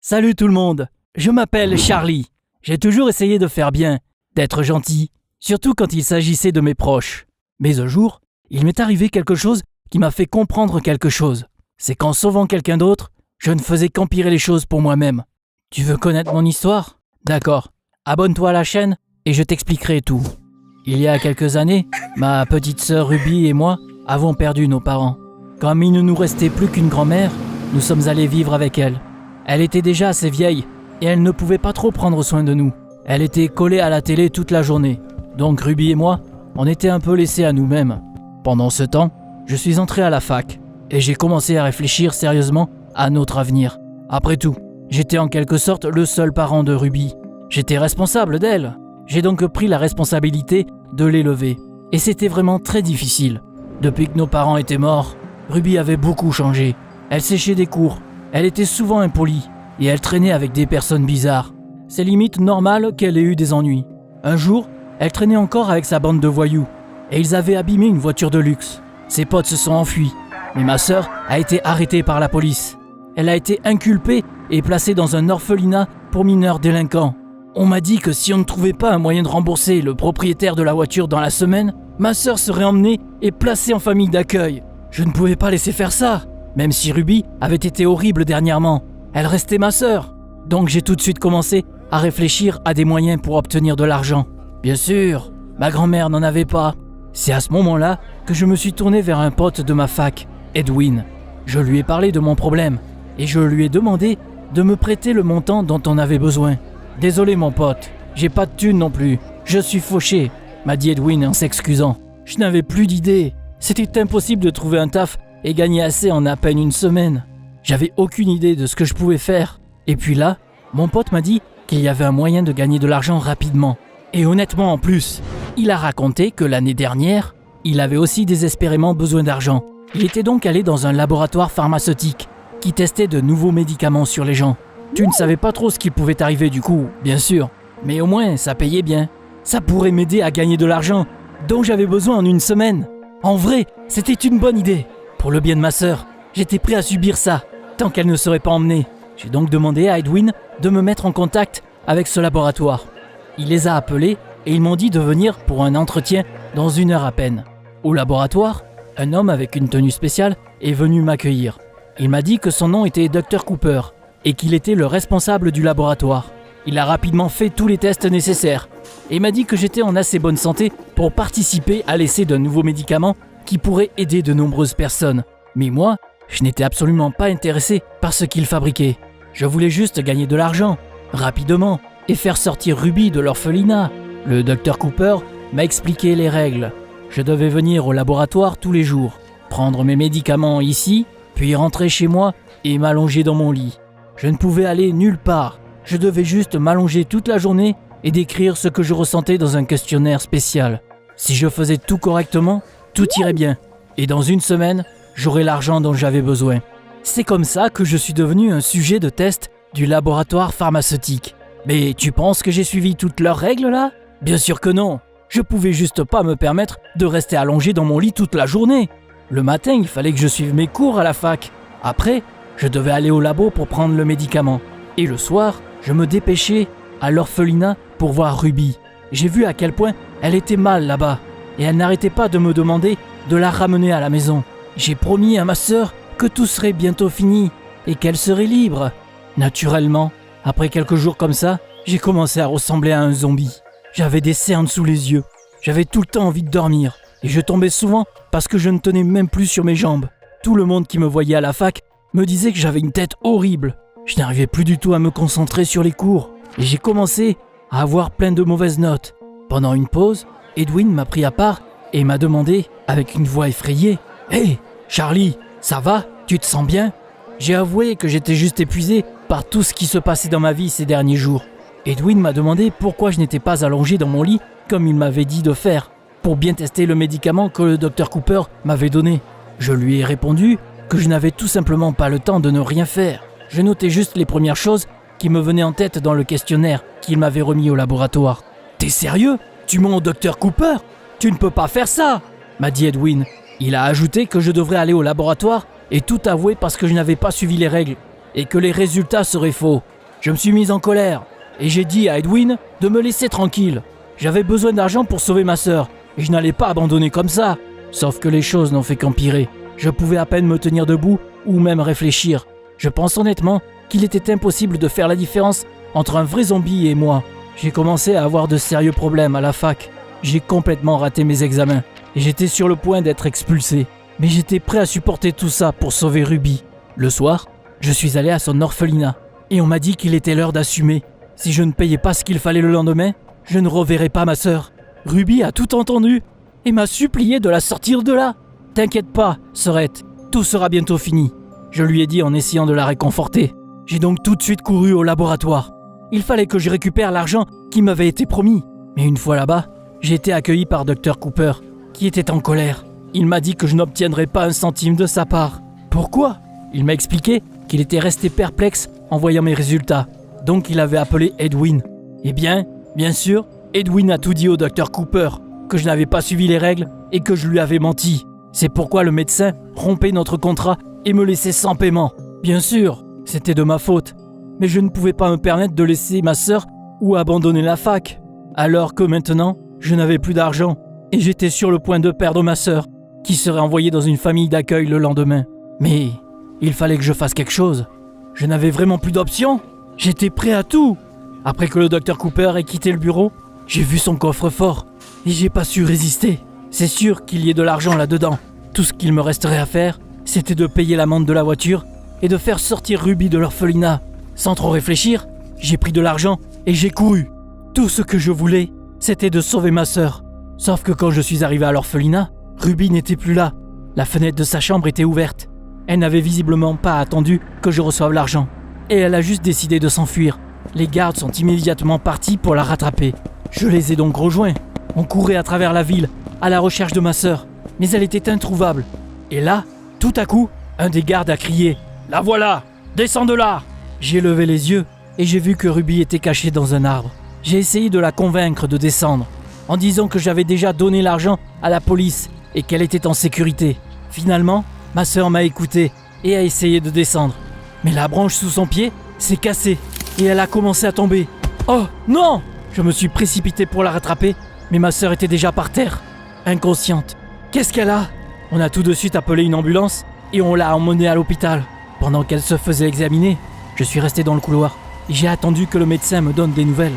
Salut tout le monde, je m'appelle Charlie. J'ai toujours essayé de faire bien, d'être gentil, surtout quand il s'agissait de mes proches. Mais un jour, il m'est arrivé quelque chose qui m'a fait comprendre quelque chose. C'est qu'en sauvant quelqu'un d'autre, je ne faisais qu'empirer les choses pour moi-même. Tu veux connaître mon histoire ? D'accord. Abonne-toi à la chaîne et je t'expliquerai tout. Il y a quelques années, ma petite sœur Ruby et moi avons perdu nos parents. Comme il ne nous restait plus qu'une grand-mère, nous sommes allés vivre avec elle. Elle était déjà assez vieille et elle ne pouvait pas trop prendre soin de nous. Elle était collée à la télé toute la journée. Donc Ruby et moi, on était un peu laissés à nous-mêmes. Pendant ce temps, je suis entré à la fac et j'ai commencé à réfléchir sérieusement à notre avenir. Après tout, j'étais en quelque sorte le seul parent de Ruby. J'étais responsable d'elle. J'ai donc pris la responsabilité de l'élever. Et c'était vraiment très difficile. Depuis que nos parents étaient morts, Ruby avait beaucoup changé. Elle séchait des cours, elle était souvent impolie et elle traînait avec des personnes bizarres. C'est limite normal qu'elle ait eu des ennuis. Un jour, elle traînait encore avec sa bande de voyous et ils avaient abîmé une voiture de luxe. Ses potes se sont enfuis, mais ma sœur a été arrêtée par la police. Elle a été inculpée et placée dans un orphelinat pour mineurs délinquants. On m'a dit que si on ne trouvait pas un moyen de rembourser le propriétaire de la voiture dans la semaine, ma sœur serait emmenée et placée en famille d'accueil. Je ne pouvais pas laisser faire ça. Même si Ruby avait été horrible dernièrement, elle restait ma sœur. Donc j'ai tout de suite commencé à réfléchir à des moyens pour obtenir de l'argent. Bien sûr, ma grand-mère n'en avait pas. C'est à ce moment-là que je me suis tourné vers un pote de ma fac, Edwin. Je lui ai parlé de mon problème et je lui ai demandé de me prêter le montant dont on avait besoin. « Désolé mon pote, j'ai pas de thune non plus, je suis fauché », m'a dit Edwin en s'excusant. Je n'avais plus d'idée, c'était impossible de trouver un taf et gagner assez en à peine une semaine. J'avais aucune idée de ce que je pouvais faire. Et puis là, mon pote m'a dit qu'il y avait un moyen de gagner de l'argent rapidement. Et honnêtement en plus, il a raconté que l'année dernière, il avait aussi désespérément besoin d'argent. Il était donc allé dans un laboratoire pharmaceutique qui testait de nouveaux médicaments sur les gens. Tu ne savais pas trop ce qui pouvait arriver du coup, bien sûr. Mais au moins, ça payait bien. Ça pourrait m'aider à gagner de l'argent dont j'avais besoin en une semaine. En vrai, c'était une bonne idée. Pour le bien de ma sœur, j'étais prêt à subir ça, tant qu'elle ne serait pas emmenée. J'ai donc demandé à Edwin de me mettre en contact avec ce laboratoire. Il les a appelés et ils m'ont dit de venir pour un entretien dans 1 heure à peine. Au laboratoire, un homme avec une tenue spéciale est venu m'accueillir. Il m'a dit que son nom était Dr Cooper et qu'il était le responsable du laboratoire. Il a rapidement fait tous les tests nécessaires et m'a dit que j'étais en assez bonne santé pour participer à l'essai d'un nouveau médicament qui pourrait aider de nombreuses personnes. Mais moi, je n'étais absolument pas intéressé par ce qu'il fabriquait. Je voulais juste gagner de l'argent, rapidement, et faire sortir Ruby de l'orphelinat. Le Dr Cooper m'a expliqué les règles. Je devais venir au laboratoire tous les jours, prendre mes médicaments ici, puis rentrer chez moi et m'allonger dans mon lit. Je ne pouvais aller nulle part. Je devais juste m'allonger toute la journée et décrire ce que je ressentais dans un questionnaire spécial. Si je faisais tout correctement, tout irait bien. Et dans 1 semaine, j'aurais l'argent dont j'avais besoin. C'est comme ça que je suis devenu un sujet de test du laboratoire pharmaceutique. Mais tu penses que j'ai suivi toutes leurs règles là ? Bien sûr que non. Je pouvais juste pas me permettre de rester allongé dans mon lit toute la journée. Le matin, il fallait que je suive mes cours à la fac. Après, je devais aller au labo pour prendre le médicament. Et le soir, je me dépêchais à l'orphelinat pour voir Ruby. J'ai vu à quel point elle était mal là-bas. Et elle n'arrêtait pas de me demander de la ramener à la maison. J'ai promis à ma sœur que tout serait bientôt fini et qu'elle serait libre. Naturellement, après quelques jours comme ça, j'ai commencé à ressembler à un zombie. J'avais des cernes sous les yeux. J'avais tout le temps envie de dormir. Et je tombais souvent parce que je ne tenais même plus sur mes jambes. Tout le monde qui me voyait à la fac me disait que j'avais une tête horrible. Je n'arrivais plus du tout à me concentrer sur les cours. Et j'ai commencé à avoir plein de mauvaises notes. Pendant une pause, Edwin m'a pris à part et m'a demandé, avec une voix effrayée, « Hey, Charlie, ça va ? Tu te sens bien ?» J'ai avoué que j'étais juste épuisé par tout ce qui se passait dans ma vie ces derniers jours. Edwin m'a demandé pourquoi je n'étais pas allongé dans mon lit comme il m'avait dit de faire, pour bien tester le médicament que le Dr Cooper m'avait donné. Je lui ai répondu que je n'avais tout simplement pas le temps de ne rien faire. Je notais juste les premières choses qui me venaient en tête dans le questionnaire qu'il m'avait remis au laboratoire. « T'es sérieux ? Tu mens au Dr Cooper ? Tu ne peux pas faire ça !» m'a dit Edwin. Il a ajouté que je devrais aller au laboratoire et tout avouer parce que je n'avais pas suivi les règles. et que les résultats seraient faux. Je me suis mise en colère et j'ai dit à Edwin de me laisser tranquille. J'avais besoin d'argent pour sauver ma sœur et je n'allais pas abandonner comme ça. Sauf que les choses n'ont fait qu'empirer. Je pouvais à peine me tenir debout ou même réfléchir. Je pense honnêtement qu'il était impossible de faire la différence entre un vrai zombie et moi. J'ai commencé à avoir de sérieux problèmes à la fac. J'ai complètement raté mes examens et j'étais sur le point d'être expulsé. Mais j'étais prêt à supporter tout ça pour sauver Ruby. Le soir, je suis allé à son orphelinat et on m'a dit qu'il était l'heure d'assumer. Si je ne payais pas ce qu'il fallait le lendemain, je ne reverrais pas ma sœur. Ruby a tout entendu et m'a supplié de la sortir de là. « T'inquiète pas, sœurette, tout sera bientôt fini. » Je lui ai dit en essayant de la réconforter. J'ai donc tout de suite couru au laboratoire. Il fallait que je récupère l'argent qui m'avait été promis. Mais une fois là-bas, j'ai été accueilli par Dr Cooper, qui était en colère. Il m'a dit que je n'obtiendrais pas un centime de sa part. Pourquoi ? Il m'a expliqué qu'il était resté perplexe en voyant mes résultats. Donc il avait appelé Edwin. Eh bien sûr, Edwin a tout dit au Dr Cooper, que je n'avais pas suivi les règles et que je lui avais menti. C'est pourquoi le médecin rompait notre contrat et me laissait sans paiement. Bien sûr, c'était de ma faute. Mais je ne pouvais pas me permettre de laisser ma sœur ou abandonner la fac. Alors que maintenant, je n'avais plus d'argent et j'étais sur le point de perdre ma sœur, qui serait envoyée dans une famille d'accueil le lendemain. Mais il fallait que je fasse quelque chose. Je n'avais vraiment plus d'options. J'étais prêt à tout. Après que le Dr Cooper ait quitté le bureau, j'ai vu son coffre-fort et j'ai pas su résister. C'est sûr qu'il y ait de l'argent là-dedans. Tout ce qu'il me resterait à faire, c'était de payer l'amende de la voiture et de faire sortir Ruby de l'orphelinat. Sans trop réfléchir, j'ai pris de l'argent et j'ai couru. Tout ce que je voulais, c'était de sauver ma sœur. Sauf que quand je suis arrivé à l'orphelinat, Ruby n'était plus là. La fenêtre de sa chambre était ouverte. Elle n'avait visiblement pas attendu que je reçoive l'argent. Et elle a juste décidé de s'enfuir. Les gardes sont immédiatement partis pour la rattraper. Je les ai donc rejoints. On courait à travers la ville, à la recherche de ma sœur. Mais elle était introuvable. Et là, tout à coup, un des gardes a crié « La voilà! Descends de là !» J'ai levé les yeux et j'ai vu que Ruby était cachée dans un arbre. J'ai essayé de la convaincre de descendre, en disant que j'avais déjà donné l'argent à la police et qu'elle était en sécurité. Finalement, ma sœur m'a écouté et a essayé de descendre. Mais la branche sous son pied s'est cassée et elle a commencé à tomber. Oh non! Je me suis précipité pour la rattraper, mais ma sœur était déjà par terre, inconsciente. Qu'est-ce qu'elle a? On a tout de suite appelé une ambulance et on l'a emmenée à l'hôpital. Pendant qu'elle se faisait examiner, je suis resté dans le couloir et j'ai attendu que le médecin me donne des nouvelles.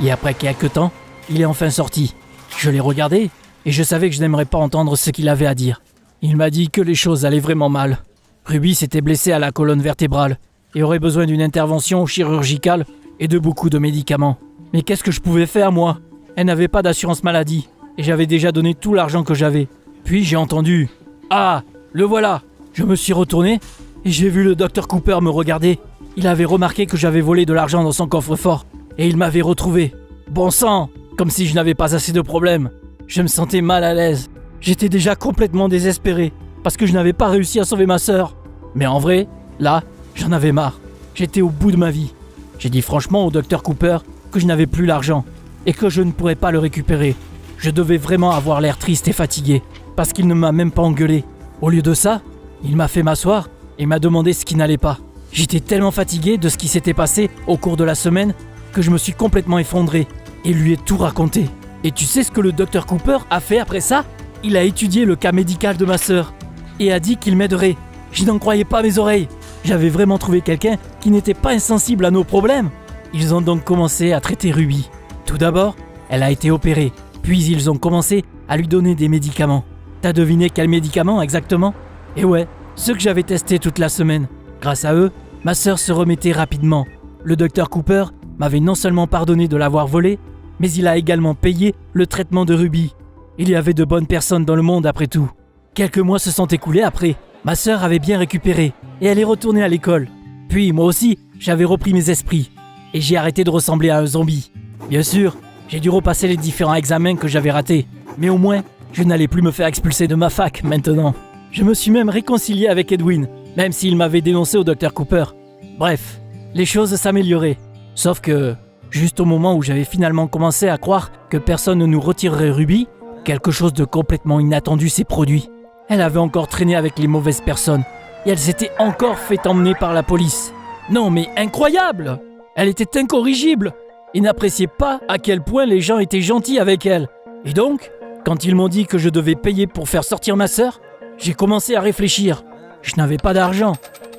Et après quelques temps, il est enfin sorti. Je l'ai regardé et je savais que je n'aimerais pas entendre ce qu'il avait à dire. Il m'a dit que les choses allaient vraiment mal. Ruby s'était blessée à la colonne vertébrale et aurait besoin d'une intervention chirurgicale et de beaucoup de médicaments. Mais qu'est-ce que je pouvais faire, moi? Elle n'avait pas d'assurance maladie et j'avais déjà donné tout l'argent que j'avais. Puis j'ai entendu « Ah, le voilà !» Je me suis retourné et j'ai vu le Dr Cooper me regarder. Il avait remarqué que j'avais volé de l'argent dans son coffre-fort et il m'avait retrouvé. Bon sang, comme si je n'avais pas assez de problèmes. Je me sentais mal à l'aise. J'étais déjà complètement désespéré parce que je n'avais pas réussi à sauver ma sœur. Mais en vrai, là, j'en avais marre. J'étais au bout de ma vie. J'ai dit franchement au Dr Cooper que je n'avais plus l'argent et que je ne pourrais pas le récupérer. Je devais vraiment avoir l'air triste et fatigué parce qu'il ne m'a même pas engueulé. Au lieu de ça, il m'a fait m'asseoir et m'a demandé ce qui n'allait pas. J'étais tellement fatigué de ce qui s'était passé au cours de la semaine que je me suis complètement effondré et lui ai tout raconté. Et tu sais ce que le Dr Cooper a fait après ça? Il a étudié le cas médical de ma sœur et a dit qu'il m'aiderait. Je n'en croyais pas mes oreilles. J'avais vraiment trouvé quelqu'un qui n'était pas insensible à nos problèmes. Ils ont donc commencé à traiter Ruby. Tout d'abord, elle a été opérée, puis ils ont commencé à lui donner des médicaments. T'as deviné quels médicaments exactement? Et ouais, ceux que j'avais testés toute la semaine. Grâce à eux, ma sœur se remettait rapidement. Le Dr Cooper m'avait non seulement pardonné de l'avoir volé, mais il a également payé le traitement de Ruby. Il y avait de bonnes personnes dans le monde après tout. Quelques mois se sont écoulés après. Ma sœur avait bien récupéré et elle est retournée à l'école. Puis moi aussi, j'avais repris mes esprits et j'ai arrêté de ressembler à un zombie. Bien sûr, j'ai dû repasser les différents examens que j'avais ratés, mais au moins, je n'allais plus me faire expulser de ma fac maintenant. Je me suis même réconcilié avec Edwin, même s'il m'avait dénoncé au Dr Cooper. Bref, les choses s'amélioraient. Sauf que, juste au moment où j'avais finalement commencé à croire que personne ne nous retirerait Ruby, quelque chose de complètement inattendu s'est produit. Elle avait encore traîné avec les mauvaises personnes et elle s'était encore fait emmener par la police. Non mais incroyable! Elle était incorrigible et n'appréciait pas à quel point les gens étaient gentils avec elle. Et donc, quand ils m'ont dit que je devais payer pour faire sortir ma sœur, j'ai commencé à réfléchir. Je n'avais pas d'argent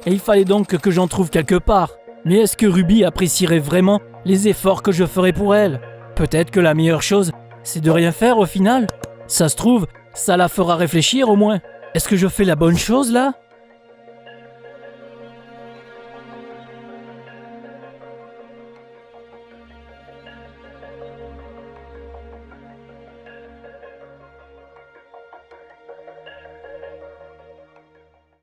et il fallait donc que j'en trouve quelque part. Mais est-ce que Ruby apprécierait vraiment les efforts que je ferais pour elle? Peut-être que la meilleure chose, c'est de rien faire au final. Ça se trouve, ça la fera réfléchir au moins. Est-ce que je fais la bonne chose là?